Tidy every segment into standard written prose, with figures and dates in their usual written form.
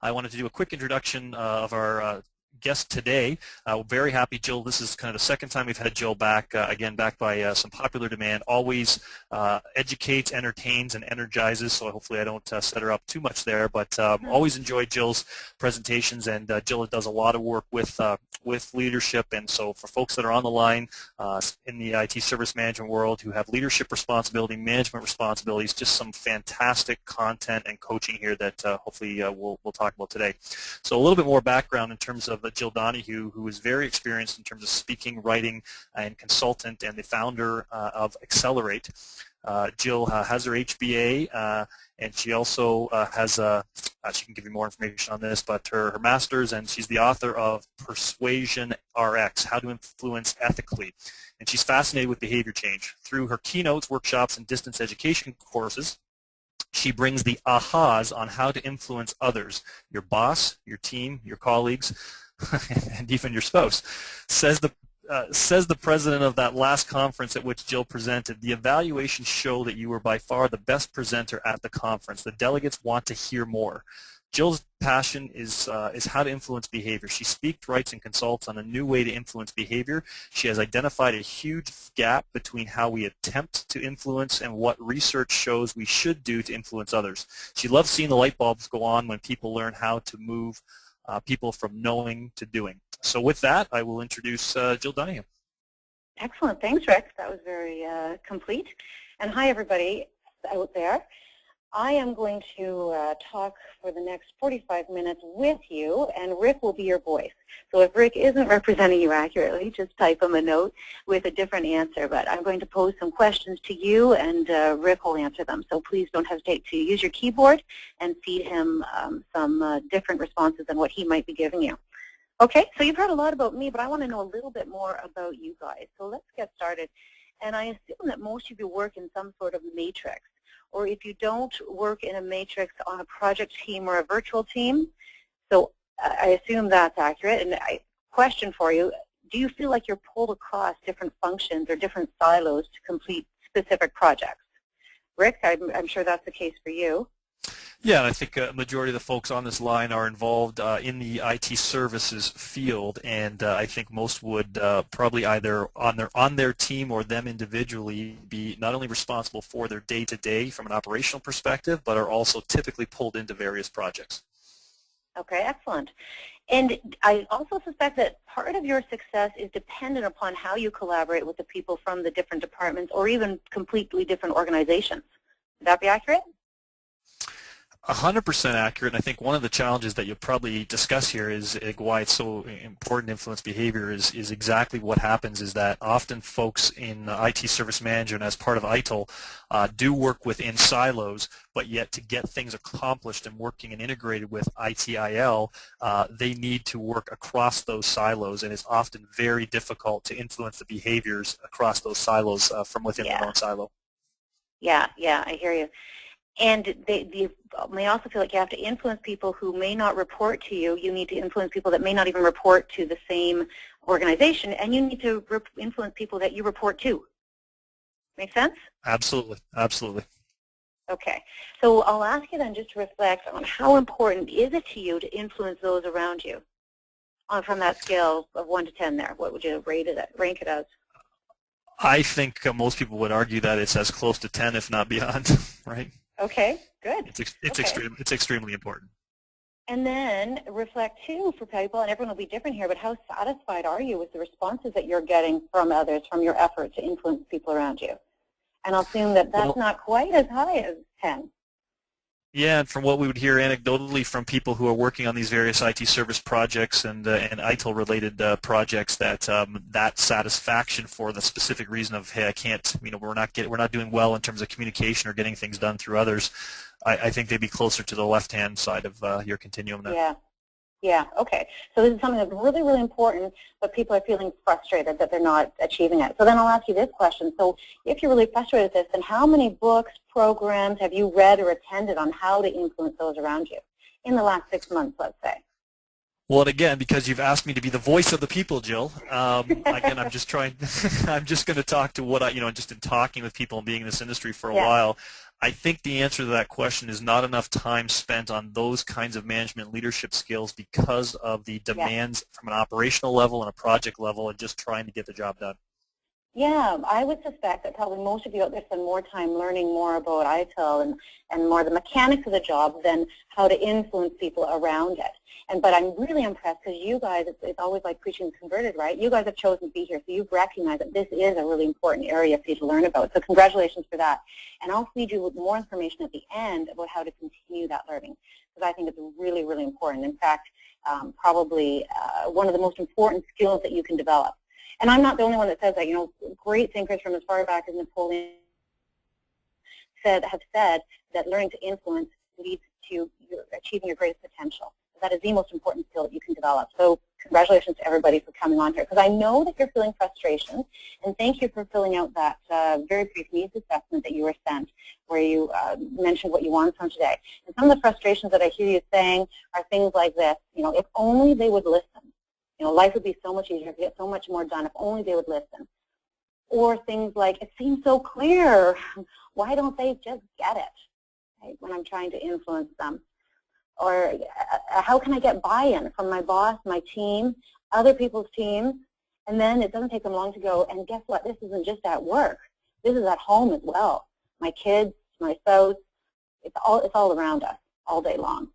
I wanted to do a quick introduction of our guest today. Very happy, Jill. This is kind of the second time we've had Jill back, again backed by some popular demand. Always educates, entertains, and energizes, so hopefully I don't set her up too much there, but always enjoyed Jill's presentations, and Jill does a lot of work with leadership, and so for folks that are on the line in the IT service management world who have leadership responsibility, management responsibilities, just some fantastic content and coaching here that hopefully we'll talk about today. So a little bit more background in terms of Jill Donahue, who is very experienced in terms of speaking, writing, and consultant, and the founder of Excellerate. Jill has her HBA, and she also has she can give you more information on this, but her master's, and she's the author of Persuasion RX, How to Influence Ethically. And she's fascinated with behavior change. Through her keynotes, workshops, and distance education courses, she brings the ahas on how to influence others, your boss, your team, your colleagues, and even your spouse. Says the president of that last conference at which Jill presented, the evaluations show that you were by far the best presenter at the conference. The delegates want to hear more. Jill's passion is how to influence behavior. She speaks, writes, and consults on a new way to influence behavior. She has identified a huge gap between how we attempt to influence and what research shows we should do to influence others. She loves seeing the light bulbs go on when people learn how to move people from knowing to doing. So with that, I will introduce Jill Donahue. Excellent. Thanks, Rick. That was very complete. And hi, everybody out there. I am going to talk for the next 45 minutes with you, and Rick will be your voice. So if Rick isn't representing you accurately, just type him a note with a different answer. But I'm going to pose some questions to you, and Rick will answer them. So please don't hesitate to use your keyboard and feed him some different responses than what he might be giving you. Okay, so you've heard a lot about me, but I want to know a little bit more about you guys. So let's get started. And I assume that most of you work in some sort of matrix. Or if you don't work in a matrix, on a project team or a virtual team. So I assume that's accurate. And question for you, do you feel like you're pulled across different functions or different silos to complete specific projects? Rick, I'm sure that's the case for you. Yeah, I think a majority of the folks on this line are involved in the IT services field, and I think most would probably either on their team or them individually be not only responsible for their day-to-day from an operational perspective, but are also typically pulled into various projects. Okay, excellent. And I also suspect that part of your success is dependent upon how you collaborate with the people from the different departments or even completely different organizations. Would that be accurate? 100% accurate, and I think one of the challenges that you'll probably discuss here is why it's so important to influence behavior is exactly what happens is that often folks in IT service management as part of ITIL do work within silos, but yet to get things accomplished and working and integrated with ITIL, they need to work across those silos, and it's often very difficult to influence the behaviors across those silos from within their own silo. Yeah, I hear you. And they may also feel like you have to influence people who may not report to you. You need to influence people that may not even report to the same organization, and you need to influence people that you report to. Make sense? Absolutely, absolutely. Okay. So I'll ask you then just to reflect on how important is it to you to influence those around you from that scale of 1 to 10 there. What would you rank it as? I think most people would argue that it's as close to 10, if not beyond, right? Okay, good. It's extremely important. And then reflect too for people, and everyone will be different here, but how satisfied are you with the responses that you're getting from others, from your effort to influence people around you? And I'll assume that that's not quite as high as 10. Yeah, and from what we would hear anecdotally from people who are working on these various IT service projects and ITIL-related projects, that that satisfaction for the specific reason of, hey, I can't, we're not doing well in terms of communication or getting things done through others. I think they'd be closer to the left-hand side of your continuum there. Yeah, okay. So this is something that's really, really important, but people are feeling frustrated that they're not achieving it. So then I'll ask you this question. So if you're really frustrated with this, then how many books, programs have you read or attended on how to influence those around you in the last 6 months, let's say? Well, and again, because you've asked me to be the voice of the people, Jill, again, I'm just going to talk to what just in talking with people and being in this industry for a while, I think the answer to that question is not enough time spent on those kinds of management leadership skills because of the Yeah. demands from an operational level and a project level and just trying to get the job done. Yeah, I would suspect that probably most of you out there spend more time learning more about ITIL and more the mechanics of the job than how to influence people around it. But I'm really impressed because you guys, it's always like preaching to converted, right? You guys have chosen to be here, so you've recognized that this is a really important area for you to learn about. So congratulations for that. And I'll feed you with more information at the end about how to continue that learning, because I think it's really, really important. In fact, probably one of the most important skills that you can develop. And I'm not the only one that says that. You know, great thinkers from as far back as Napoleon have said that learning to influence leads to achieving your greatest potential. That is the most important skill that you can develop. So congratulations to everybody for coming on here, because I know that you're feeling frustration, and thank you for filling out that very brief needs assessment that you were sent, where you mentioned what you wanted from today. And some of the frustrations that I hear you saying are things like this, you know, if only they would listen. You know, life would be so much easier, get so much more done if only they would listen. Or things like, it seems so clear, why don't they just get it, right, when I'm trying to influence them? Or how can I get buy-in from my boss, my team, other people's teams, and then it doesn't take them long to go, and guess what, this isn't just at work, this is at home as well. My kids, my spouse, it's all around us all day long.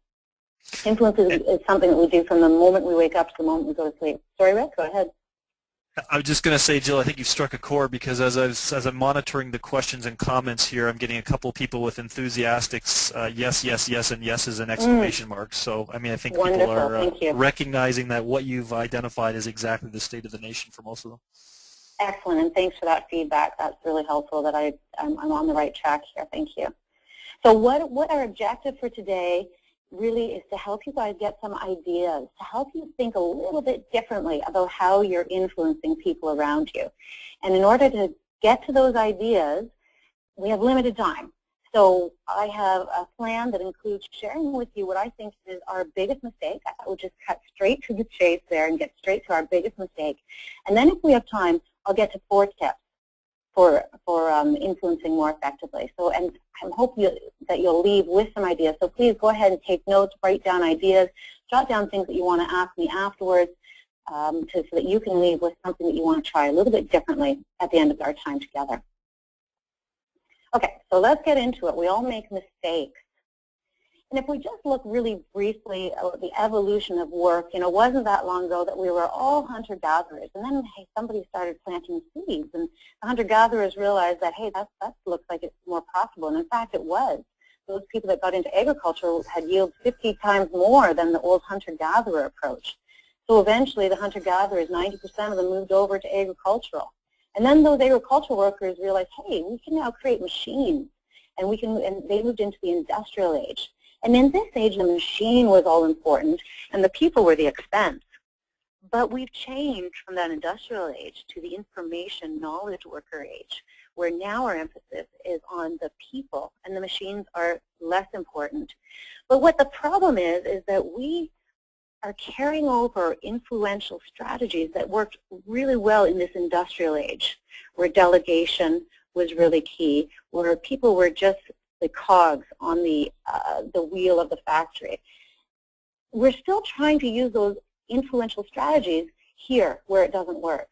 Influence is something that we do from the moment we wake up to the moment we go to sleep. Sorry, Rick, go ahead. I was just going to say, Jill, I think you've struck a chord, because as I'm monitoring the questions and comments here, I'm getting a couple of people with enthusiastic yes, yes, yes, and yeses and exclamation marks. So, I mean, I think Wonderful. people are recognizing that what you've identified is exactly the state of the nation for most of them. Excellent, and thanks for that feedback. That's really helpful that I'm on the right track here. Thank you. So what our objective for today really is to help you guys get some ideas, to help you think a little bit differently about how you're influencing people around you. And in order to get to those ideas, we have limited time. So I have a plan that includes sharing with you what I think is our biggest mistake. I would just cut straight to the chase there and get straight to our biggest mistake. And then if we have time, I'll get to 4 tips for influencing more effectively. So, and I hope that you'll leave with some ideas. So please go ahead and take notes, write down ideas, jot down things that you want to ask me afterwards, so that you can leave with something that you want to try a little bit differently at the end of our time together. Okay, so let's get into it. We all make mistakes. And if we just look really briefly at the evolution of work, you know, it wasn't that long ago that we were all hunter-gatherers. And then, hey, somebody started planting seeds. And the hunter-gatherers realized that, hey, that looks like it's more profitable. And in fact, it was. Those people that got into agriculture had yields 50 times more than the old hunter-gatherer approach. So eventually, the hunter-gatherers, 90% of them moved over to agricultural. And then those agricultural workers realized, hey, we can now create machines. And they moved into the industrial age. And in this age, the machine was all important, and the people were the expense. But we've changed from that industrial age to the information knowledge worker age, where now our emphasis is on the people, and the machines are less important. But what the problem is that we are carrying over influential strategies that worked really well in this industrial age, where delegation was really key, where people were just the cogs on the wheel of the factory. We're still trying to use those influential strategies here where it doesn't work.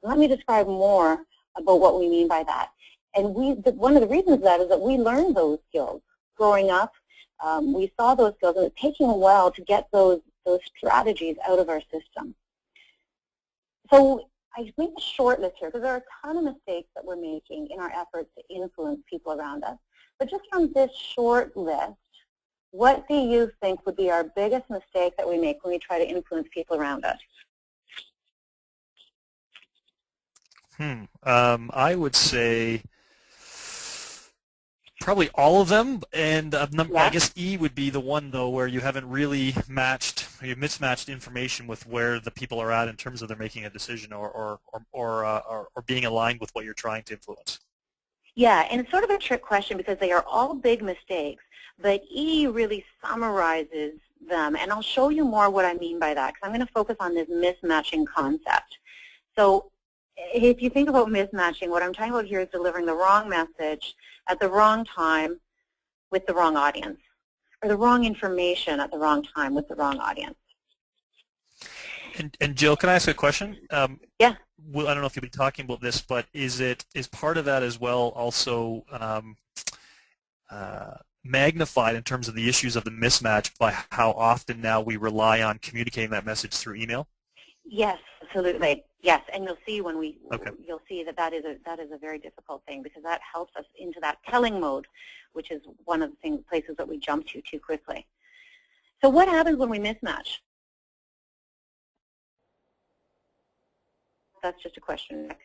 And let me describe more about what we mean by that. And one of the reasons for that is that we learned those skills growing up. We saw those skills, and it's taking a while to get those strategies out of our system. So I made a short list here because there are a ton of mistakes that we're making in our efforts to influence people around us. But just from this short list, what do you think would be our biggest mistake that we make when we try to influence people around us? I would say probably all of them, and I guess E would be the one, though, where you haven't really you mismatched information with where the people are at in terms of their making a decision or being aligned with what you're trying to influence. Yeah, and it's sort of a trick question because they are all big mistakes, but E really summarizes them, and I'll show you more what I mean by that, because I'm going to focus on this mismatching concept. So if you think about mismatching, what I'm talking about here is delivering the wrong message at the wrong time with the wrong audience, or the wrong information at the wrong time with the wrong audience. And Jill, can I ask a question? Yeah. Well, I don't know if you'll be talking about this, but is part of that as well also magnified in terms of the issues of the mismatch by how often now we rely on communicating that message through email? Yes, absolutely. Yes, and you'll see when Okay. you'll see that is a very difficult thing, because that helps us into that telling mode, which is one of the places that we jump to too quickly. So what happens when we mismatch? That's just a question, Nick.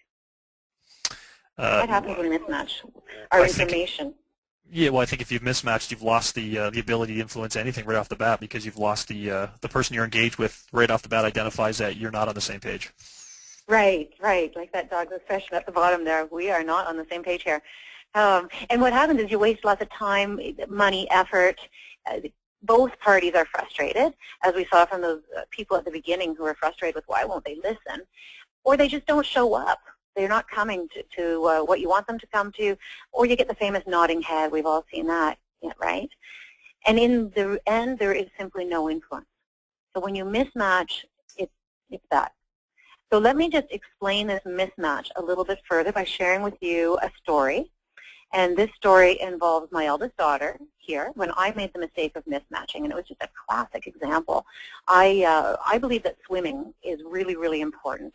What happens when we mismatch our information? Yeah, well, I think if you've mismatched, you've lost the ability to influence anything right off the bat, because you've lost the person you're engaged with right off the bat identifies that you're not on the same page. Right, right. Like that dog expression at the bottom there. We are not on the same page here. And what happens is you waste lots of time, money, effort. Both parties are frustrated, as we saw from those people at the beginning who were frustrated with why won't they listen, or they just don't show up. They're not coming to what you want them to come to, or you get the famous nodding head. We've all seen that, right? And in the end, there is simply no influence. So when you mismatch, it's that. So let me just explain this mismatch a little bit further by sharing with you a story. And this story involves my eldest daughter here when I made the mistake of mismatching, and it was just a classic example. I believe that swimming is really, really important.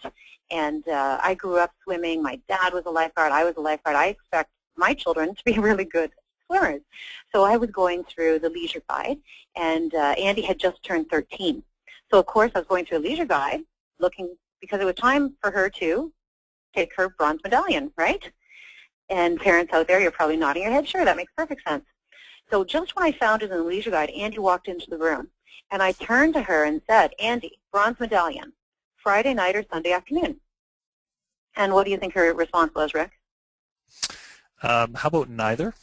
And I grew up swimming. My dad was a lifeguard. I was a lifeguard. I expect my children to be really good swimmers. So I was going through the leisure guide, and Andie had just turned 13. So, of course, I was going through a leisure guide looking, because it was time for her to take her bronze medallion, right? And parents out there, you're probably nodding your head, sure, that makes perfect sense. So just when I found it in the leisure guide, Andie walked into the room. And I turned to her and said, Andie, bronze medallion, Friday night or Sunday afternoon. And what do you think her response was, Rick? How about neither?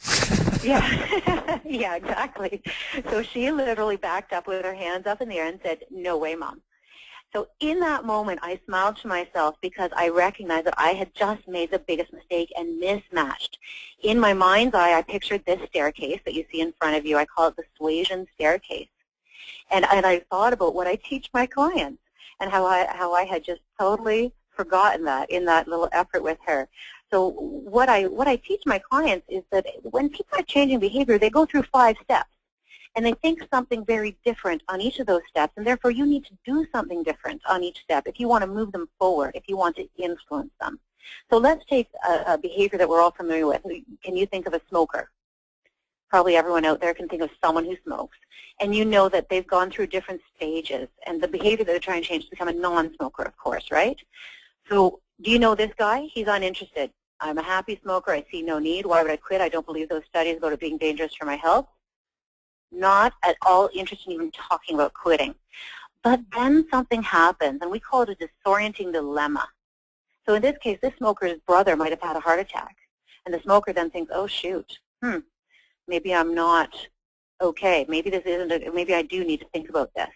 Yeah, yeah, exactly. So she literally backed up with her hands up in the air and said, no way, Mom. So in that moment, I smiled to myself because I recognized that I had just made the biggest mistake and mismatched. In my mind's eye, I pictured this staircase that you see in front of you. I call it the suasion staircase. And I thought about what I teach my clients and how I had just totally forgotten that in that little effort with her. So what I teach my clients is that when people are changing behavior, they go through 5 steps. And they think something very different on each of those steps, and therefore you need to do something different on each step if you want to move them forward, if you want to influence them. So let's take a behavior that we're all familiar with. Can you think of a smoker? Probably everyone out there can think of someone who smokes. And you know that they've gone through different stages, and the behavior that they're trying to change is to become a non-smoker, of course, right? So do you know this guy? He's uninterested. I'm a happy smoker. I see no need. Why would I quit? I don't believe those studies about it being dangerous for my health. Not at all interested in even talking about quitting. But then something happens, and we call it a disorienting dilemma. So in this case, this smoker's brother might have had a heart attack. And the smoker then thinks, oh, shoot, maybe I'm not okay. Maybe this isn't, maybe I do need to think about this.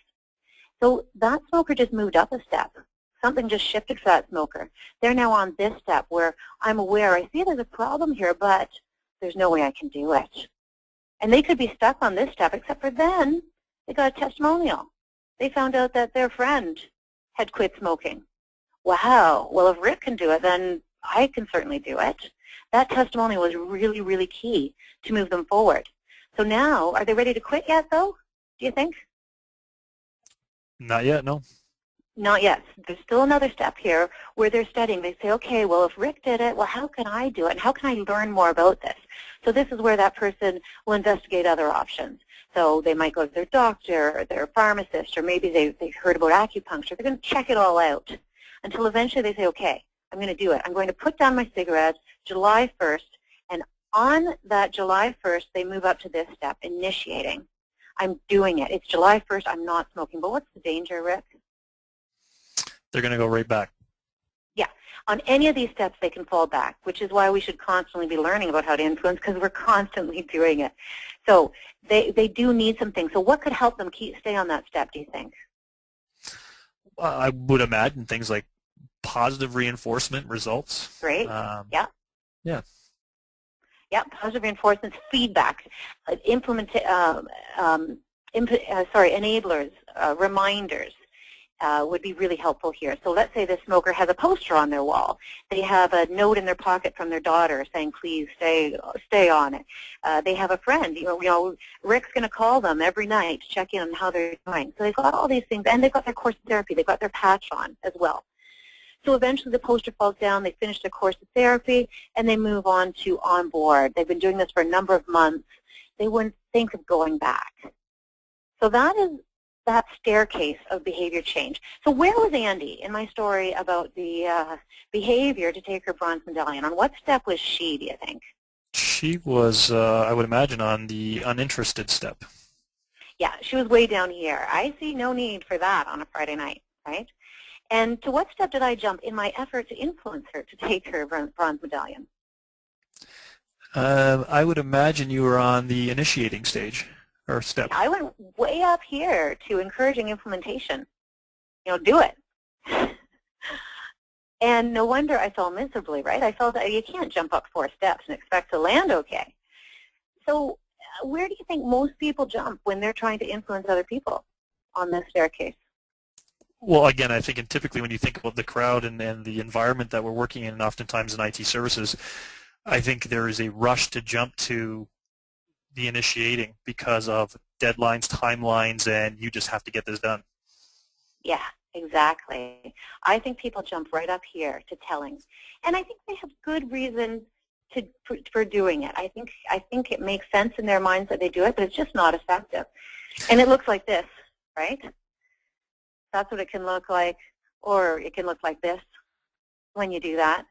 So that smoker just moved up a step. Something just shifted for that smoker. They're now on this step where I'm aware, I see there's a problem here, but there's no way I can do it. And they could be stuck on this step, except for then they got a testimonial. They found out that their friend had quit smoking. Wow, well, if Rick can do it, then I can certainly do it. That testimonial was really, really key to move them forward. So now, are they ready to quit yet, though, do you think? Not yet, no. Not yet. There's still another step here where they're studying. They say, okay, well, if Rick did it, well, how can I do it? And how can I learn more about this? So this is where that person will investigate other options. So they might go to their doctor or their pharmacist, or maybe they've heard about acupuncture. They're going to check it all out until eventually they say, okay, I'm going to do it. I'm going to put down my cigarettes July 1st, and on that July 1st, they move up to this step, initiating. I'm doing it. It's July 1st. I'm not smoking. But what's the danger, Rick? They're going to go right back. Yeah. On any of these steps, they can fall back, which is why we should constantly be learning about how to influence, because we're constantly doing it. So they do need some things. So what could help them stay on that step, do you think? I would imagine things like positive reinforcement results. Great. Yeah. Yeah. Yeah, positive reinforcements, feedback, enablers, reminders would be really helpful here. So let's say the smoker has a poster on their wall. They have a note in their pocket from their daughter saying, please stay on it. They have a friend. You know, Rick's going to call them every night to check in on how they're doing. So they've got all these things, and they've got their course of therapy. They've got their patch on as well. So eventually the poster falls down, they finish their course of therapy, and they move on to on board. They've been doing this for a number of months. They wouldn't think of going back. So that is that staircase of behavior change. So where was Andie in my story about the behavior to take her bronze medallion? On what step was she, do you think? She was, I would imagine, on the uninterested step. Yeah, she was way down here. I see no need for that on a Friday night, right? And to what step did I jump in my effort to influence her to take her bronze medallion? I would imagine you were on the initiating stage or step. I went way up here to encouraging implementation. You know, do it. And no wonder I fell miserably, right? I felt that you can't jump up 4 steps and expect to land okay. So where do you think most people jump when they're trying to influence other people on this staircase? Well, again, I think typically when you think about the crowd and the environment that we're working in, and oftentimes in IT services, I think there is a rush to jump to the initiating because of deadlines, timelines, and you just have to get this done. Yeah, exactly. I think people jump right up here to telling. And I think they have good reason for doing it. I think it makes sense in their minds that they do it, but it's just not effective. And it looks like this, right? That's what it can look like, or it can look like this when you do that.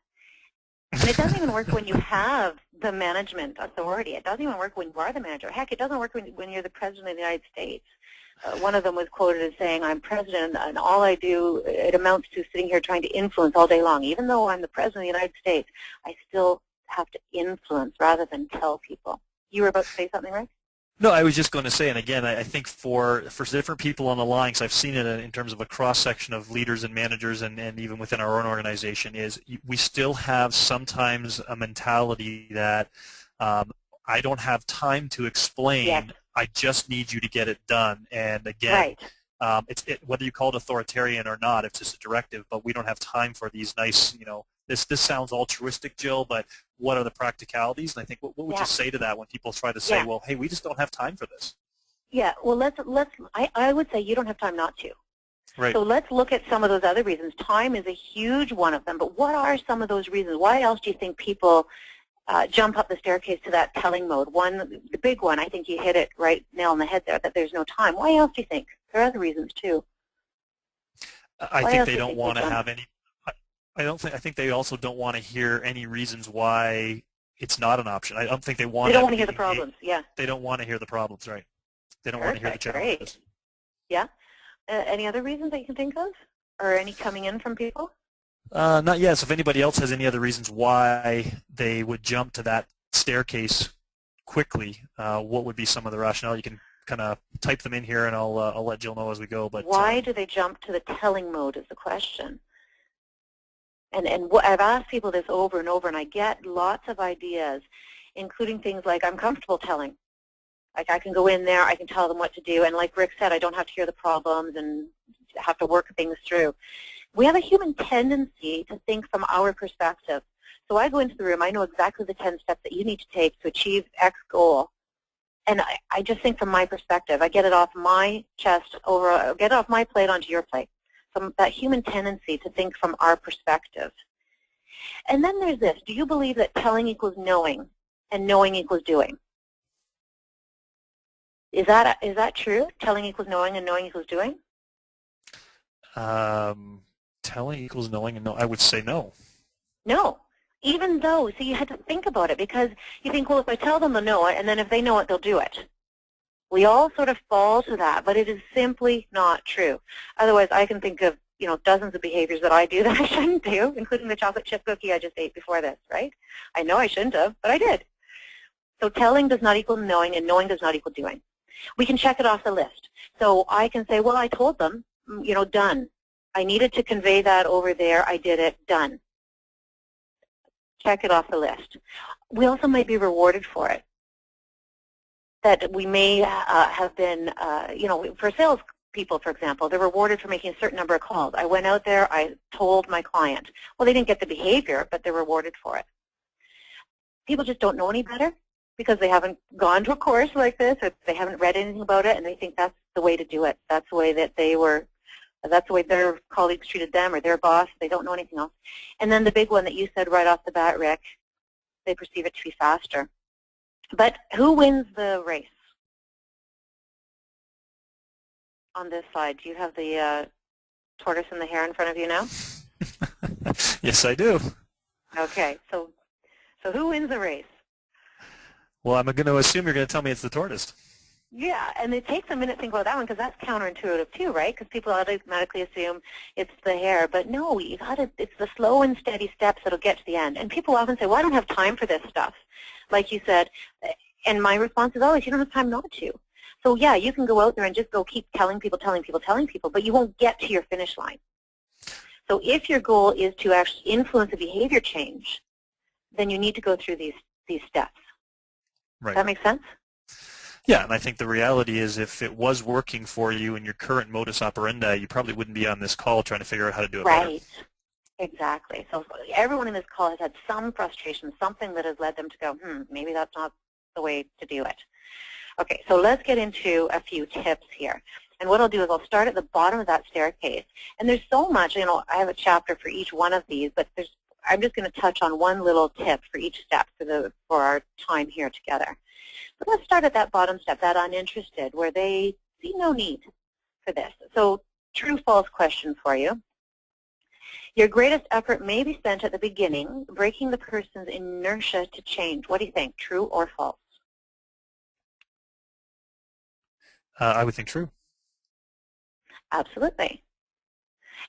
And it doesn't even work when you have the management authority. It doesn't even work when you are the manager. Heck, it doesn't work when you're the president of the United States. One of them was quoted as saying, I'm president, and all I do, it amounts to sitting here trying to influence all day long. Even though I'm the president of the United States, I still have to influence rather than tell people. You were about to say something, Rick? No, I was just going to say, and again, I think for different people on the line, because I've seen it in terms of a cross-section of leaders and managers and even within our own organization, is we still have sometimes a mentality that I don't have time to explain, yes. I just need you to get it done. And again, right. Whether you call it authoritarian or not, it's just a directive, but we don't have time for these nice, this sounds altruistic, Jill, but what are the practicalities? And I think what would you say to that when people try to say, well, hey, we just don't have time for this? Yeah, well, I would say you don't have time not to. Right. So let's look at some of those other reasons. Time is a huge one of them, but what are some of those reasons? Why else do you think people jump up the staircase to that telling mode? One, the big one, I think you hit it right nail on the head there, that there's no time. Why else do you think? There are other reasons too. I think they don't want to have any. I think they also don't want to hear any reasons why it's not an option. I don't think they want. They don't want to hear the problems. Yeah. They don't want to hear the problems, right? They don't want to hear the challenges. Great. Yeah. Any other reasons that you can think of, or any coming in from people? Not yet. So if anybody else has any other reasons why they would jump to that staircase quickly, what would be some of the rationale? You can kind of type them in here, and I'll let Jill know as we go. But why do they jump to the telling mode is the question. And I've asked people this over and over, and I get lots of ideas, including things like, I'm comfortable telling. Like, I can go in there, I can tell them what to do, and like Rick said, I don't have to hear the problems and have to work things through. We have a human tendency to think from our perspective. So I go into the room, I know exactly the 10 steps that you need to take to achieve X goal, and I just think from my perspective. I get it off my chest, get it off my plate onto your plate. From that human tendency to think from our perspective. And then there's this. Do you believe that telling equals knowing and knowing equals doing? Is that true? Telling equals knowing and knowing equals doing? Telling equals knowing and I would say no. No. Even though, so you had to think about it, because you think, well, if I tell them they'll know it, and then if they know it, they'll do it. We all sort of fall to that, but it is simply not true. Otherwise, I can think of dozens of behaviors that I do that I shouldn't do, including the chocolate chip cookie I just ate before this, right? I know I shouldn't have, but I did. So telling does not equal knowing, and knowing does not equal doing. We can check it off the list. So I can say, well, I told them, done. I needed to convey that over there. I did it. Done. Check it off the list. we also might be rewarded for it. That we may have been, for sales people, for example, they're rewarded for making a certain number of calls. I went out there, I told my client. Well, they didn't get the behavior, but they're rewarded for it. People just don't know any better because they haven't gone to a course like this, or they haven't read anything about it, and they think that's the way to do it. That's the way that that's the way their colleagues treated them or their boss. They don't know anything else. And then the big one that you said right off the bat, Rick, they perceive it to be faster. But who wins the race? On this slide, do you have the tortoise and the hare in front of you now? Yes, I do. Okay, so who wins the race? Well, I'm going to assume you're going to tell me it's the tortoise. Yeah, and it takes a minute to think about that one because that's counterintuitive too, right? Because people automatically assume it's the hare, but no, it's the slow and steady steps that'll get to the end. And people often say, well, I don't have time for this stuff, like you said. And my response is always, you don't have time not to. So yeah, you can go out there and just go keep telling people, but you won't get to your finish line. So if your goal is to actually influence a behavior change, then you need to go through these steps. Right. Does that make sense? Yeah, and I think the reality is if it was working for you in your current modus operandi, you probably wouldn't be on this call trying to figure out how to do it better. Right. Exactly. So everyone in this call has had some frustration, something that has led them to go, maybe that's not the way to do it. Okay, so let's get into a few tips here. And what I'll do is I'll start at the bottom of that staircase. And there's so much, I have a chapter for each one of these, but I'm just going to touch on one little tip for each step for our time here together. But let's start at that bottom step, that uninterested, where they see no need for this. So true-false question for you. Your greatest effort may be spent at the beginning, breaking the person's inertia to change. What do you think, true or false? I would think true. Absolutely.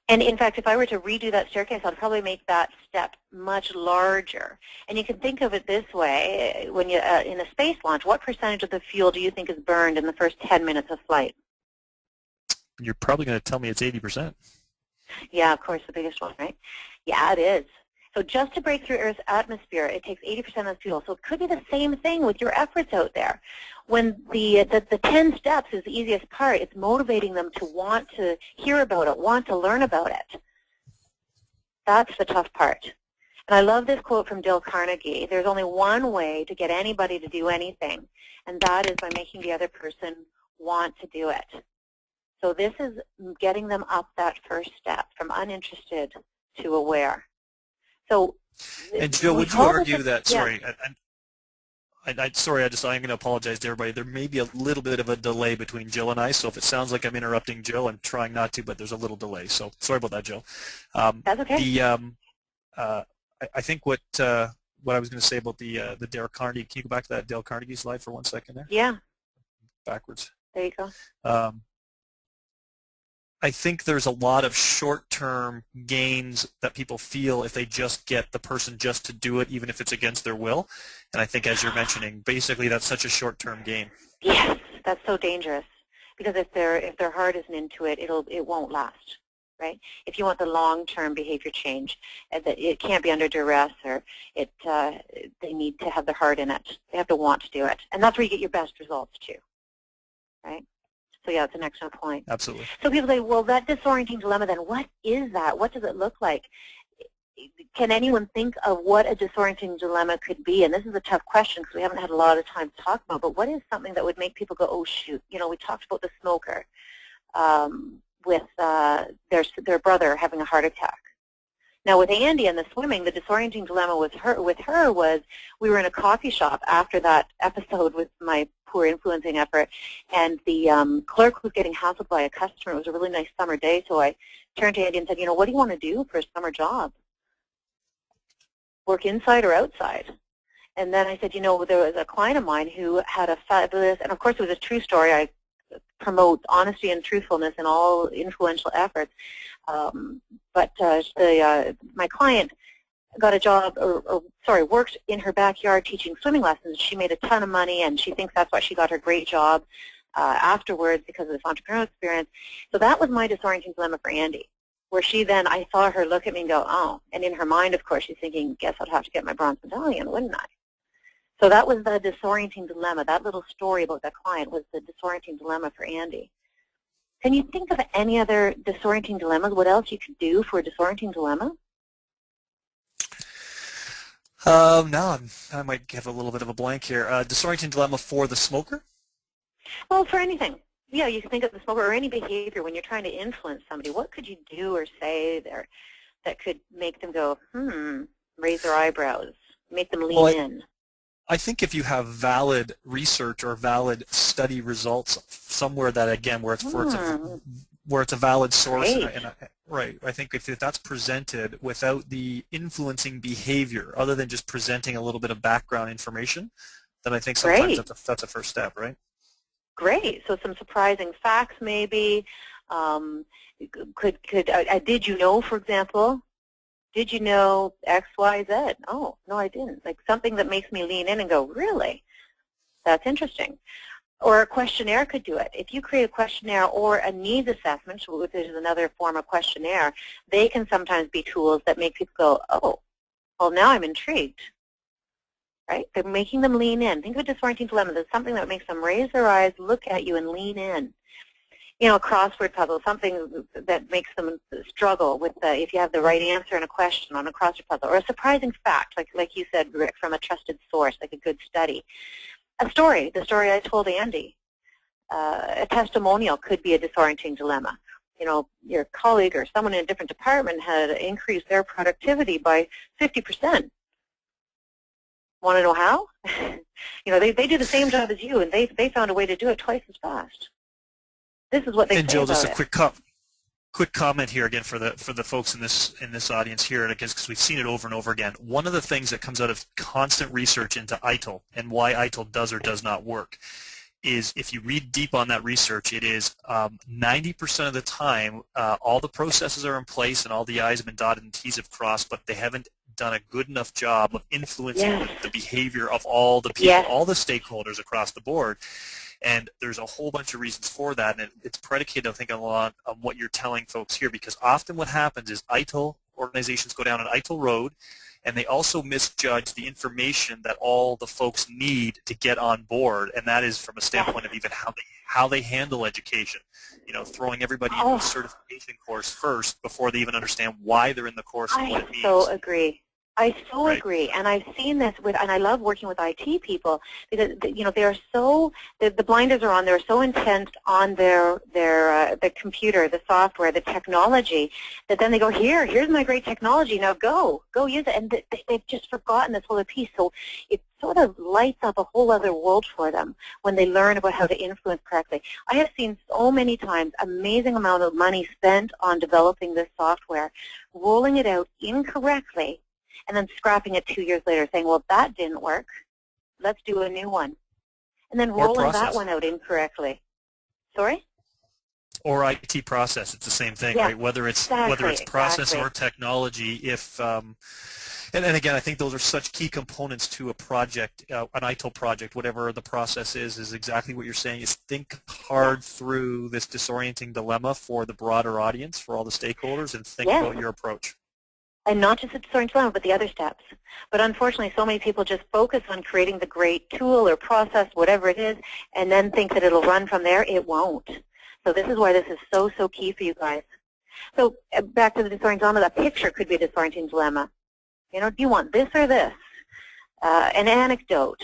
And in fact, if I were to redo that staircase, I'd probably make that step much larger. And you can think of it this way, when you in a space launch, what percentage of the fuel do you think is burned in the first 10 minutes of flight? You're probably going to tell me it's 80%. Yeah, of course, the biggest one, right? Yeah, it is. So just to break through Earth's atmosphere, it takes 80% of the fuel. So it could be the same thing with your efforts out there. When the 10 steps is the easiest part, it's motivating them to want to hear about it, want to learn about it. That's the tough part. And I love this quote from Dale Carnegie. There's only one way to get anybody to do anything, and that is by making the other person want to do it. So this is getting them up that first step from uninterested to aware. So, and Jill, would you argue that? Sorry, yeah. I'm going to apologize to everybody. There may be a little bit of a delay between Jill and I, so if it sounds like I'm interrupting Jill, I'm trying not to, but there's a little delay. So sorry about that, Jill. That's okay. I think what I was going to say about the Dale Carnegie. Can you go back to that Dale Carnegie slide for 1 second there? Yeah. Backwards. There you go. I think there's a lot of short-term gains that people feel if they just get the person just to do it, even if it's against their will. And I think, as you're mentioning, basically that's such a short-term gain. Yes, that's so dangerous because if their heart isn't into it, it won't last, right? If you want the long-term behavior change, it can't be under duress, or they need to have their heart in it. They have to want to do it, and that's where you get your best results too, right? So yeah, it's an excellent point. Absolutely. So people say, well, that disorienting dilemma then, what is that? What does it look like? Can anyone think of what a disorienting dilemma could be? And this is a tough question because we haven't had a lot of time to talk about, but what is something that would make people go, oh, shoot? We talked about the smoker with their brother having a heart attack. Now with Andie and the swimming, the disorienting dilemma with her was we were in a coffee shop after that episode with my poor influencing effort, and the clerk was getting hassled by a customer. It was a really nice summer day, so I turned to Andie and said, what do you want to do for a summer job? Work inside or outside? And then I said, there was a client of mine who had a fabulous, and of course it was a true story. I promote honesty and truthfulness in all influential efforts. But my client got a job, worked in her backyard teaching swimming lessons. She made a ton of money, and she thinks that's why she got her great job afterwards because of this entrepreneurial experience. So that was my disorienting dilemma for Andie, where she then, I saw her look at me and go, oh, and in her mind, of course, she's thinking, guess I'd have to get my bronze medallion, wouldn't I? So that was the disorienting dilemma. That little story about that client was the disorienting dilemma for Andie. Can you think of any other disorienting dilemmas? What else you could do for a disorienting dilemma? No, I might have a little bit of a blank here. Disorienting dilemma for the smoker? Well, for anything. Yeah, you can think of the smoker or any behavior when you're trying to influence somebody. What could you do or say there that could make them go, raise their eyebrows, make them lean in? I think if you have valid research or valid study results somewhere that, again, where it's a valid source, right? I think if that's presented without the influencing behavior, other than just presenting a little bit of background information, then I think sometimes that's a first step, right? Great. So some surprising facts, maybe. Did you know, for example? Did you know X, Y, Z? Oh, no, I didn't. Like something that makes me lean in and go, really? That's interesting. Or a questionnaire could do it. If you create a questionnaire or a needs assessment, which is another form of questionnaire, they can sometimes be tools that make people go, oh, well, now I'm intrigued. Right? They're making them lean in. Think of a disorienting dilemma. There's something that makes them raise their eyes, look at you, and lean in. You know, a crossword puzzle, something that makes them struggle with if you have the right answer in a question on a crossword puzzle, or a surprising fact, like you said, Rick, from a trusted source, like a good study. A story, the story I told Andie. A testimonial could be a disorienting dilemma. You know, your colleague or someone in a different department had increased their productivity by 50%. Want to know how? You know, they do the same job as you, and they found a way to do it twice as fast. This is what they say Jill, about just a quick comment here again for the folks in this audience here, because we've seen it over and over again. One of the things that comes out of constant research into ITIL and why ITIL does or does not work is, if you read deep on that research, it is 90% of the time all the processes are in place and all the I's have been dotted and T's have crossed, but they haven't done a good enough job of influencing the behavior of all the people, all the stakeholders across the board. And there's a whole bunch of reasons for that, and it's predicated, I think, a lot on what you're telling folks here, because often what happens is ITIL organizations go down an ITIL road, and they also misjudge the information that all the folks need to get on board, and that is from a standpoint of even how they handle education. You know, throwing everybody into a certification course first before they even understand why they're in the course and what it means. I so agree. I so agree, and I've seen this with, and I love working with IT people because you know they are so the blinders are on. They're so intent on their the computer, the software, the technology that then they go, here's my great technology. Now go use it, and they've just forgotten this whole piece. So it sort of lights up a whole other world for them when they learn about how to influence correctly. I have seen so many times amazing amount of money spent on developing this software, rolling it out incorrectly, and then scrapping it 2 years later saying, well, that didn't work. Let's do a new one. And then rolling that one out incorrectly. Sorry? Or IT process, it's the same thing, right? Whether it's process or technology, if and again, I think those are such key components to a project, an ITIL project, whatever the process is exactly what you're saying, is think hard through this disorienting dilemma for the broader audience, for all the stakeholders, and think about your approach. And not just the disorienting dilemma, but the other steps. But unfortunately, so many people just focus on creating the great tool or process, whatever it is, and then think that it'll run from there. It won't. So this is why this is so key for you guys. So back to the disorienting dilemma, that picture could be a disorienting dilemma. You know, do you want this or this? An anecdote,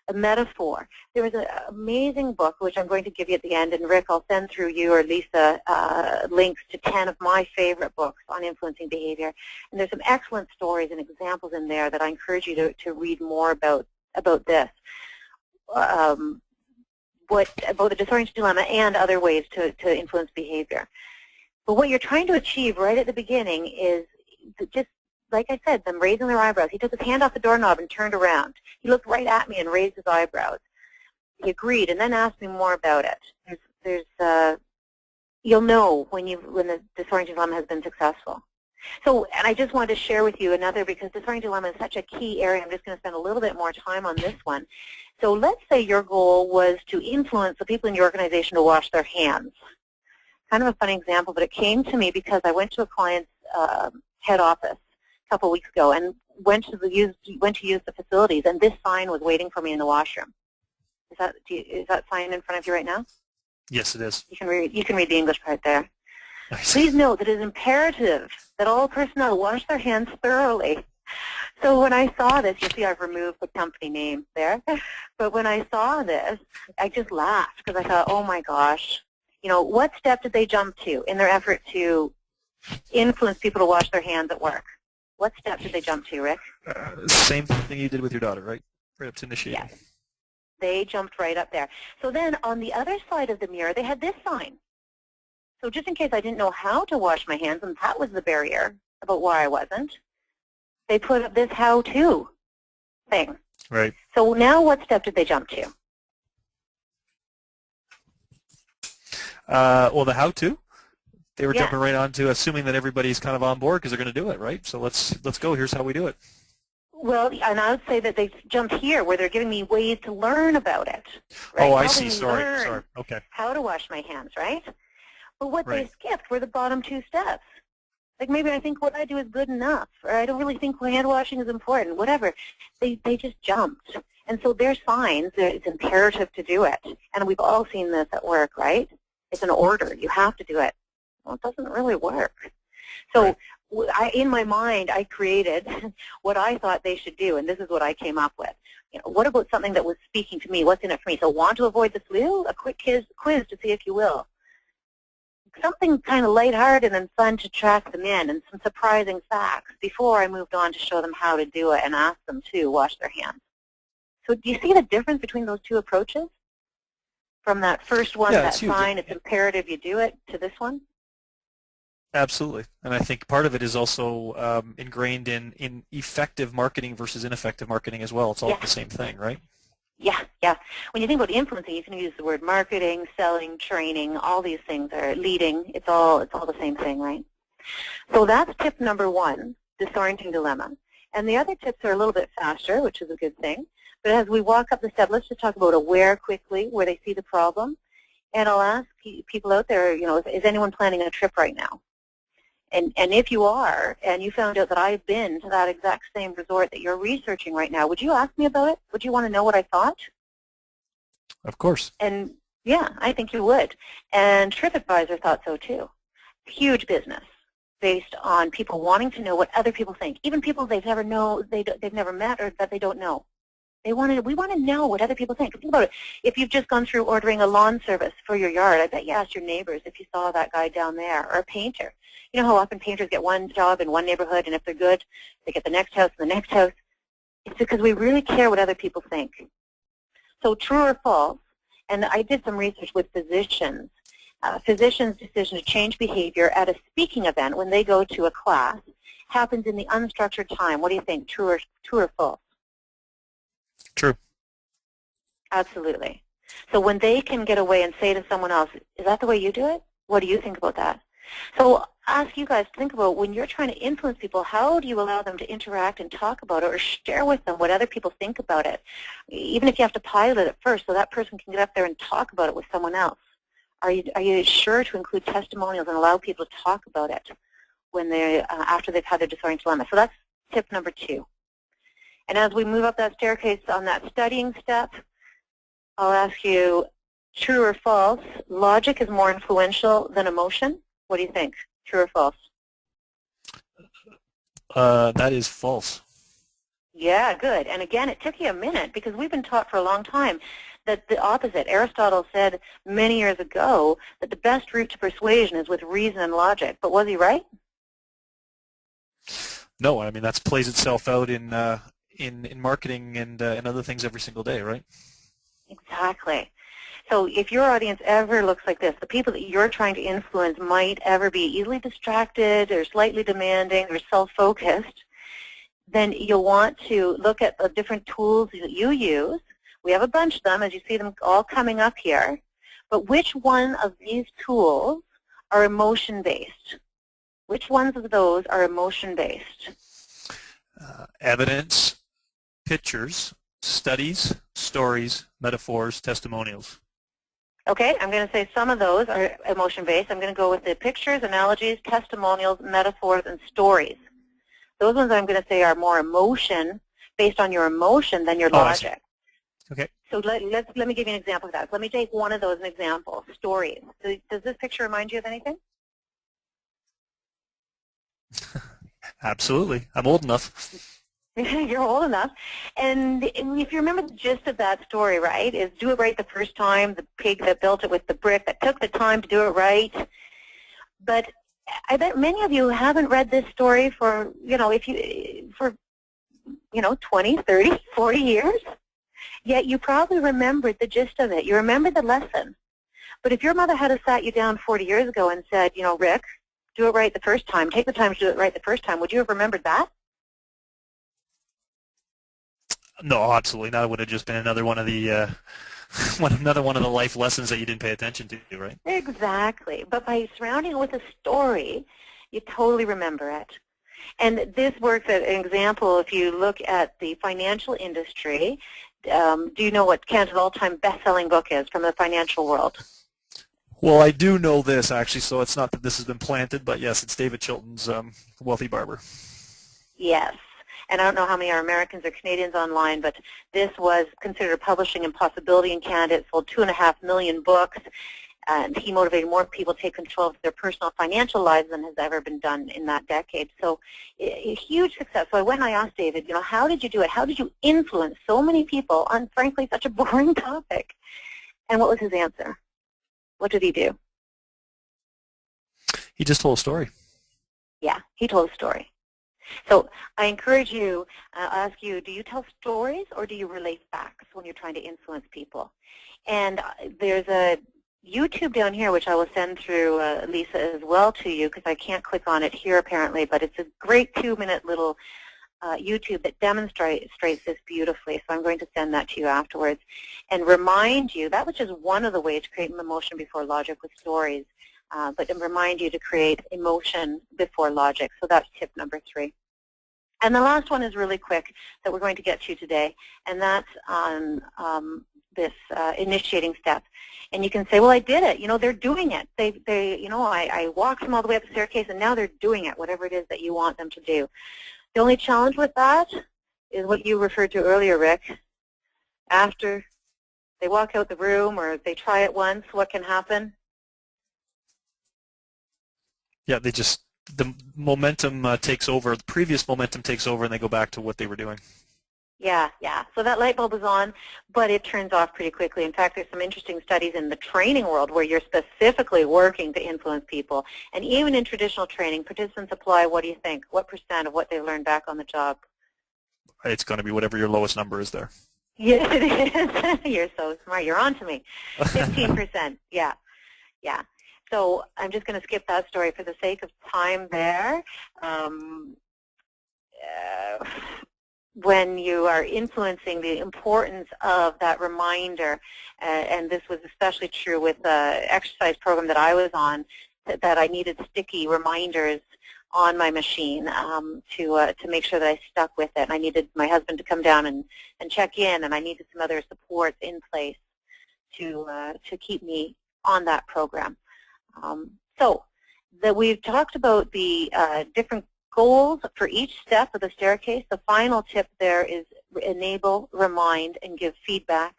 a metaphor. There was an amazing book, which I'm going to give you at the end, and Rick, I'll send through you or Lisa links to 10 of my favorite books on influencing behavior. And there's some excellent stories and examples in there that I encourage you to read more about this. About the disorienting dilemma and other ways to influence behavior. But what you're trying to achieve right at the beginning is just, like I said, them raising their eyebrows. He took his hand off the doorknob and turned around. He looked right at me and raised his eyebrows. He agreed and then asked me more about it. You'll know when the disorienting dilemma has been successful. So, and I just wanted to share with you another, because disorienting dilemma is such a key area. I'm just going to spend a little bit more time on this one. So let's say your goal was to influence the people in your organization to wash their hands. Kind of a funny example, but it came to me because I went to a client's head office a couple weeks ago and went to use the facilities, and this sign was waiting for me in the washroom. Is that sign in front of you right now? Yes, it is. You can read the English part there. Nice. Please note that it is imperative that all personnel wash their hands thoroughly. So when I saw this, you see I've removed the company name there, but when I saw this, I just laughed because I thought, oh my gosh, what step did they jump to in their effort to influence people to wash their hands at work? What step did they jump to, Rick? Same thing you did with your daughter, right? Right up to initiating. Yes. They jumped right up there. So then on the other side of the mirror, they had this sign. So just in case I didn't know how to wash my hands, and that was the barrier about why I wasn't, they put up this how-to thing. Right. So now what step did they jump to? Well, the how-to, they were Yeah. jumping right on to assuming that everybody's kind of on board because they're going to do it, right? So let's go. Here's how we do it. Well, and I would say that they jumped here where they're giving me ways to learn about it. Right? Oh, I Helping see. me Sorry. learn Okay. how to wash my hands, right? But what Right. they skipped were the bottom two steps. Like maybe I think what I do is good enough, or I don't really think hand washing is important, whatever. They just jumped. And so there's signs that it's imperative to do it. And we've all seen this at work, right? It's an order. You have to do it. Well, it doesn't really work. So in my mind, I created what I thought they should do, and this is what I came up with. What about something that was speaking to me? What's in it for me? So want to avoid the flu? A quick quiz to see if you will. Something kind of lighthearted and fun to track them in, and some surprising facts before I moved on to show them how to do it and ask them to wash their hands. So do you see the difference between those two approaches? From that first one, that sign, it's imperative you do it, to this one? Absolutely. And I think part of it is also ingrained in effective marketing versus ineffective marketing as well. It's all the same thing, right? Yeah. When you think about influencing, you can use the word marketing, selling, training, all these things are leading. It's all the same thing, right? So that's tip number one, disorienting dilemma. And the other tips are a little bit faster, which is a good thing. But as we walk up the step, let's just talk about aware quickly, where they see the problem. And I'll ask people out there, is anyone planning a trip right now? And if you are, and you found out that I've been to that exact same resort that you're researching right now, would you ask me about it? Would you want to know what I thought? Of course. And yeah, I think you would. And TripAdvisor thought so too. Huge business based on people wanting to know what other people think, even people they've never met or that they don't know. We want to know what other people think. Think about it. If you've just gone through ordering a lawn service for your yard, I bet you asked your neighbors if you saw that guy down there, or a painter. You know how often painters get one job in one neighborhood, and if they're good, they get the next house and the next house. It's because we really care what other people think. So true or false, and I did some research with physicians. Physicians' decision to change behavior at a speaking event when they go to a class happens in the unstructured time. What do you think, true or false? True. Absolutely. So when they can get away and say to someone else, is that the way you do it? What do you think about that? So ask you guys to think about when you're trying to influence people, how do you allow them to interact and talk about it or share with them what other people think about it? Even if you have to pilot it first so that person can get up there and talk about it with someone else. Are you sure to include testimonials and allow people to talk about it when after they've had their disorienting dilemma? So that's tip number 2. And as we move up that staircase on that studying step, I'll ask you, true or false, logic is more influential than emotion? What do you think, true or false? That is false. Yeah, good. And again, it took you a minute because we've been taught for a long time that the opposite. Aristotle said many years ago that the best route to persuasion is with reason and logic. But was he right? No, I mean that plays itself out in marketing and other things every single day, right? Exactly. So if your audience ever looks like this, the people that you're trying to influence might ever be easily distracted or slightly demanding or self-focused, then you'll want to look at the different tools that you use. We have a bunch of them, as you see them all coming up here. But which one of these tools are emotion-based? Which ones of those are emotion-based? Evidence, pictures, studies, stories, metaphors, testimonials. Okay, I'm going to say some of those are emotion-based. I'm going to go with the pictures, analogies, testimonials, metaphors, and stories. Those ones I'm going to say are more emotion, based on your emotion than your Oh, I see. logic. Okay. So let me give you an example of that. Let me take one of those as an example, stories. Does this picture remind you of anything? Absolutely. I'm old enough. You're old enough. And if you remember the gist of that story, right, is do it right the first time, the pig that built it with the brick, that took the time to do it right. But I bet many of you haven't read this story for, for 20, 30, 40 years. Yet you probably remembered the gist of it. You remember the lesson. But if your mother had sat you down 40 years ago and said, Rick, do it right the first time, take the time to do it right the first time, would you have remembered that? No, absolutely not. It would have just been another one of the another one of the life lessons that you didn't pay attention to, right? Exactly. But by surrounding it with a story, you totally remember it. And this works as an example. If you look at the financial industry, do you know what Canada's all-time best-selling book is from the financial world? Well, I do know this, actually, so it's not that this has been planted, but yes, it's David Chilton's Wealthy Barber. Yes. And I don't know how many are Americans or Canadians online, but this was considered publishing impossibility in Canada. It sold 2.5 million books, and he motivated more people to take control of their personal financial lives than has ever been done in that decade. So a huge success. So I went and I asked David, how did you do it? How did you influence so many people on, frankly, such a boring topic? And what was his answer? What did he do? He just told a story. Yeah, he told a story. So I encourage you, ask you, do you tell stories or do you relate facts when you're trying to influence people? And there's a YouTube down here, which I will send through Lisa as well to you, because I can't click on it here apparently, but it's a great 2-minute little YouTube that demonstrates this beautifully. So I'm going to send that to you afterwards and remind you, that was just one of the ways to create emotion before logic with stories. But remind you to create emotion before logic. So that's tip number 3. And the last one is really quick that we're going to get to today, and that's on this initiating step. And you can say, well, I did it. They're doing it. I walked them all the way up the staircase, and now they're doing it, whatever it is that you want them to do. The only challenge with that is what you referred to earlier, Rick. After they walk out the room or they try it once, what can happen? Yeah, the momentum takes over, the previous momentum takes over, and they go back to what they were doing. Yeah. So that light bulb is on, but it turns off pretty quickly. In fact, there's some interesting studies in the training world where you're specifically working to influence people. And even in traditional training, participants apply, what do you think? What % of what they learned back on the job? It's going to be whatever your lowest number is there. Yes, it is. You're so smart. You're on to me. 15%. Yeah. So I'm just going to skip that story for the sake of time there. When you are influencing, the importance of that reminder, and this was especially true with the exercise program that I was on, that I needed sticky reminders on my machine to make sure that I stuck with it. And I needed my husband to come down and check in, and I needed some other supports in place to keep me on that program. So that we've talked about the different goals for each step of the staircase. The final tip there is enable, remind, and give feedback.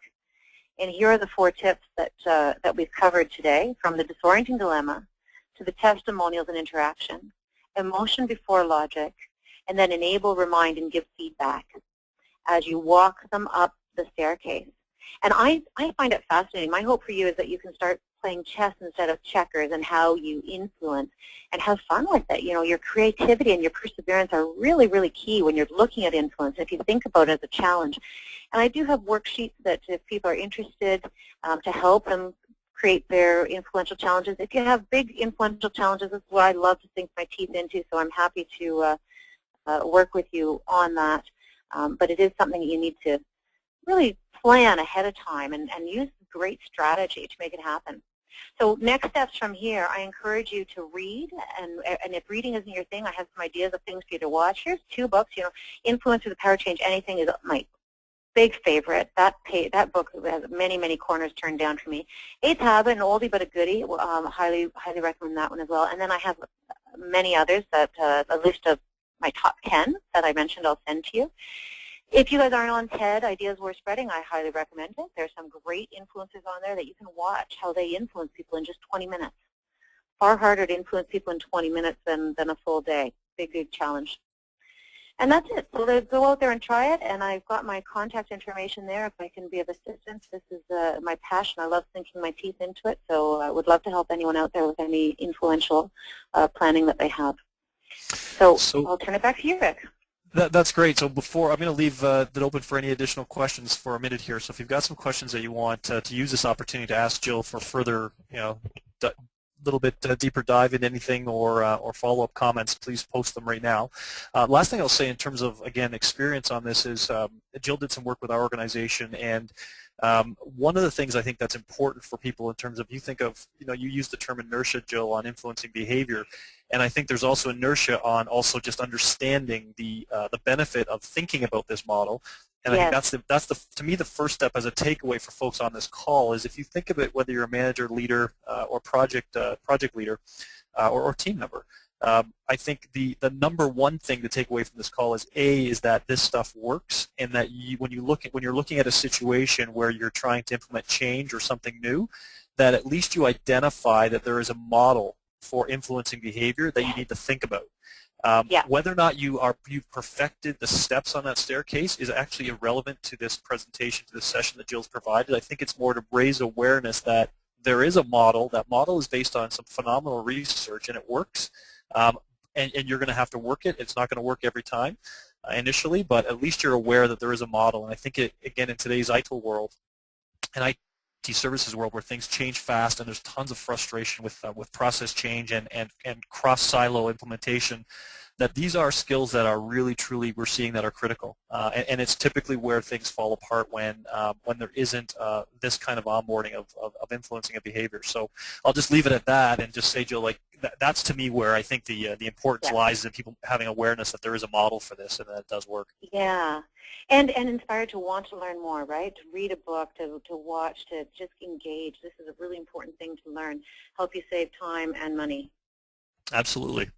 And here are the 4 tips that we've covered today, from the disorienting dilemma to the testimonials and interaction, emotion before logic, and then enable, remind, and give feedback as you walk them up the staircase. And I find it fascinating. My hope for you is that you can start playing chess instead of checkers, and how you influence and have fun with it. Your creativity and your perseverance are really, really key when you're looking at influence, if you think about it as a challenge. And I do have worksheets that if people are interested to help them create their influential challenges. If you have big influential challenges, this is what I love to sink my teeth into, so I'm happy to work with you on that. But it is something that you need to really plan ahead of time and use great strategy to make it happen. So next steps from here, I encourage you to read, and if reading isn't your thing, I have some ideas of things for you to watch. Here's 2 books. Influence with the Power to Change Anything is my big favorite. That book has many, many corners turned down for me. 8th Habit, an oldie but a goodie. Highly recommend that one as well. And then I have many others, a list of my top 10 that I mentioned I'll send to you. If you guys aren't on TED, Ideas Worth Spreading, I highly recommend it. There's some great influencers on there that you can watch how they influence people in just 20 minutes. Far harder to influence people in 20 minutes than a full day. Big, big challenge. And that's it. So go out there and try it, and I've got my contact information there if I can be of assistance. This is my passion. I love sinking my teeth into it, so I would love to help anyone out there with any influential planning that they have. So I'll turn it back to you, Rick. That's great. So before, I'm going to leave it open for any additional questions for a minute here. So if you've got some questions that you want to use this opportunity to ask Jill for further, little bit deeper dive into anything or follow-up comments, please post them right now. Last thing I'll say in terms of, again, experience on this is Jill did some work with our organization, and one of the things I think that's important for people in terms of, you think of, you use the term inertia, Jill, on influencing behavior, and I think there's also inertia on also just understanding the benefit of thinking about this model. And I think that's to me, the first step as a takeaway for folks on this call is, if you think of it, whether you're a manager, leader, or project leader, or team member, I think the number one thing to take away from this call is that this stuff works, and that when you're looking at a situation where you're trying to implement change or something new, that at least you identify that there is a model for influencing behavior that you need to think about. Whether or not you've perfected the steps on that staircase is actually irrelevant to this presentation, to this session that Jill's provided. I think it's more to raise awareness that there is a model. That model is based on some phenomenal research, and it works. And you're going to have to work it. It's not going to work every time initially, but at least you're aware that there is a model. And I think, again, in today's IT world and IT services world, where things change fast and there's tons of frustration with process change and cross-silo implementation, that these are skills that are really, truly, we're seeing that are critical. And it's typically where things fall apart when there isn't this kind of onboarding of influencing a behavior. So I'll just leave it at that and just say, Jill, that's to me where I think the importance lies in people having awareness that there is a model for this and that it does work. Yeah, and inspired to want to learn more, right? To read a book, to watch, to just engage. This is a really important thing to learn. Help you save time and money. Absolutely.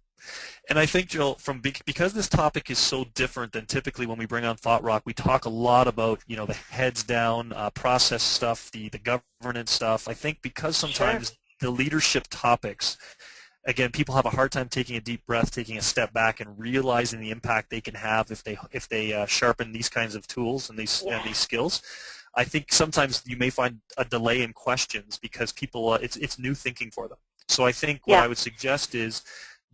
And I think, Jill, because this topic is so different than typically when we bring on Thought Rock, we talk a lot about the heads down process stuff, the governance stuff. I think because sometimes the leadership topics, again, people have a hard time taking a deep breath, taking a step back, and realizing the impact they can have if they sharpen these kinds of tools and these skills. I think sometimes you may find a delay in questions because people it's new thinking for them. So I think what I would suggest is,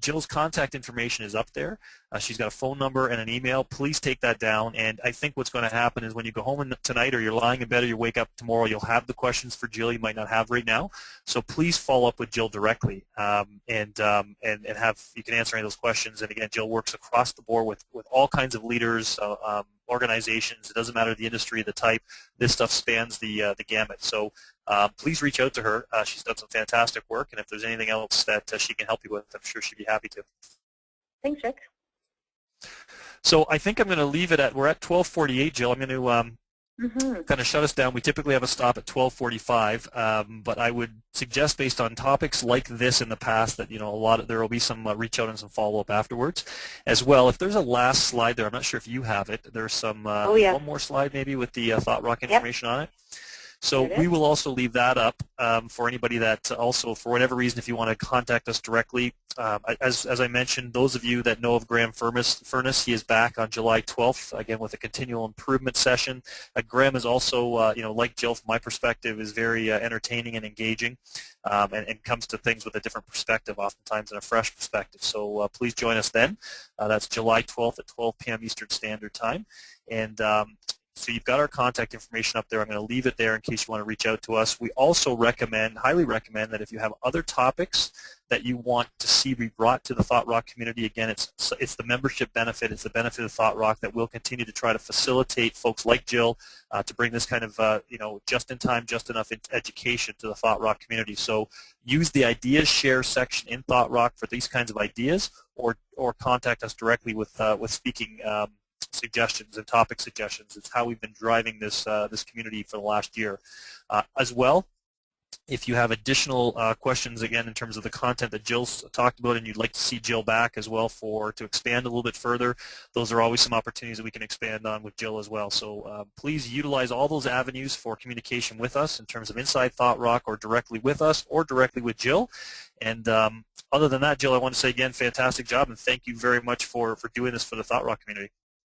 Jill's contact information is up there. She's got a phone number and an email. Please take that down. And I think what's going to happen is, when you go home tonight, or you're lying in bed, or you wake up tomorrow, you'll have the questions for Jill you might not have right now. So please follow up with Jill directly, and have you can answer any of those questions. And again, Jill works across the board with all kinds of leaders, organizations. It doesn't matter the industry, the type. This stuff spans the gamut. So please reach out to her. She's done some fantastic work, and if there's anything else that she can help you with, I'm sure she'd be happy to. Thanks, Rick. So I think I'm going to leave it we're at 12:48, Jill. I'm going to kind of shut us down. We typically have a stop at 12:45, but I would suggest, based on topics like this in the past, that there will be some reach out and some follow-up afterwards as well. If there's a last slide there, I'm not sure if you have it. There's some one more slide maybe with the Thought Rock information on it. So we will also leave that up for anybody that also, for whatever reason, if you want to contact us directly. As I mentioned, those of you that know of Graham Furness, he is back on July 12th, again, with a continual improvement session. Graham is also, like Jill, from my perspective, is very entertaining and engaging, and comes to things with a different perspective, oftentimes, and a fresh perspective. So please join us then. That's July 12th at 12 p.m. Eastern Standard Time. And so you've got our contact information up there. I'm going to leave it there in case you want to reach out to us. We also highly recommend, that if you have other topics that you want to see be brought to the Thought Rock community, again, it's the membership benefit, it's the benefit of Thought Rock, that we'll continue to try to facilitate folks like Jill to bring this kind of just-in-time, just-enough education to the Thought Rock community. So use the Ideas Share section in Thought Rock for these kinds of ideas, or contact us directly with speaking suggestions and topic suggestions. It's how we've been driving this community for the last year. As well, If you have additional questions, again, in terms of the content that Jill's talked about, and you'd like to see Jill back as well to expand a little bit further, those are always some opportunities that we can expand on with Jill as well. So please utilize all those avenues for communication with us in terms of inside Thought Rock, or directly with us, or directly with Jill. And other than that, Jill, I want to say again, fantastic job, and thank you very much for doing this for the Thought Rock community.